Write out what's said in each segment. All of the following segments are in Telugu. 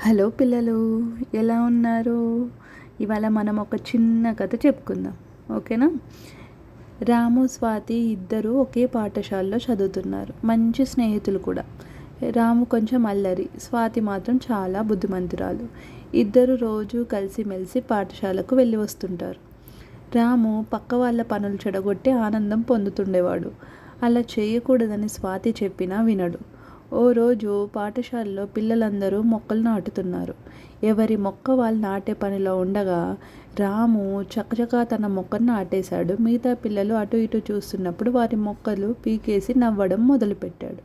హలో పిల్లలు, ఎలా ఉన్నారు? ఇవాళ మనం ఒక చిన్న కథ చెప్పుకుందాం, ఓకేనా? రాము స్వాతి ఇద్దరు ఒకే పాఠశాలలో చదువుతున్నారు. మంచి స్నేహితులు కూడా. రాము కొంచెం అల్లరి, స్వాతి మాత్రం చాలా బుద్ధిమంతురాలు. ఇద్దరు రోజు కలిసిమెలిసి పాఠశాలకు వెళ్ళి వస్తుంటారు. రాము పక్క వాళ్ళ పనులు చెడగొట్టి ఆనందం పొందుతుండేవాడు. అలా చేయకూడదని స్వాతి చెప్పినా వినడు. ఓ రోజు పాఠశాలలో పిల్లలందరూ మొక్కలు నాటుతున్నారు. ఎవరి మొక్క వాళ్ళు నాటే పనిలో ఉండగా రాము చకచకా తన మొక్కను నాటేశాడు. మిగతా పిల్లలు అటు ఇటు చూస్తున్నప్పుడు వారి మొక్కలు పీకేసి నవ్వడం మొదలుపెట్టాడు.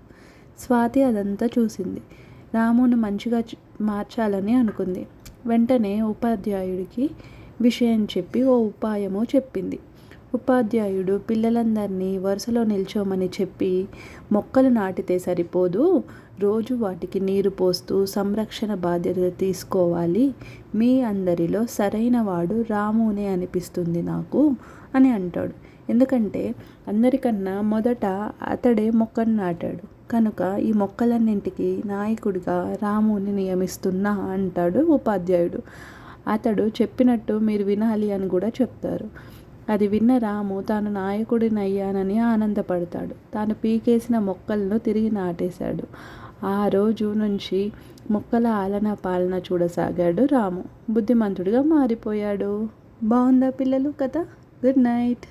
స్వాతి అదంతా చూసింది. రామును మంచిగా మార్చాలని అనుకుంది. వెంటనే ఉపాధ్యాయుడికి విషయం చెప్పి ఓ ఉపాయము చెప్పింది. ఉపాధ్యాయుడు పిల్లలందరినీ వరుసలో నిల్చోమని చెప్పి, మొక్కలు నాటితే సరిపోదు, రోజు వాటికి నీరు పోస్తూ సంరక్షణ బాధ్యత తీసుకోవాలి. మీ అందరిలో సరైన వాడు రామునే అనిపిస్తుంది నాకు అని అంటాడు. ఎందుకంటే అందరికన్నా మొదట అతడే మొక్కను నాటాడు కనుక ఈ మొక్కలన్నింటికి నాయకుడిగా రాముని నియమిస్తున్నా అంటాడు ఉపాధ్యాయుడు. అతడు చెప్పినట్టు మీరు వినాలి అని కూడా చెప్తారు. అది విన్న రాము తాను నాయకుడినయ్యానని ఆనందపడతాడు. తాను పీకేసిన మొక్కలను తిరిగి నాటేశాడు. ఆ రోజు నుంచి మొక్కల ఆలన పాలన చూడసాగాడు రాము. బుద్ధిమంతుడిగా మారిపోయాడు. బాగుందా పిల్లలు కథ? Good night.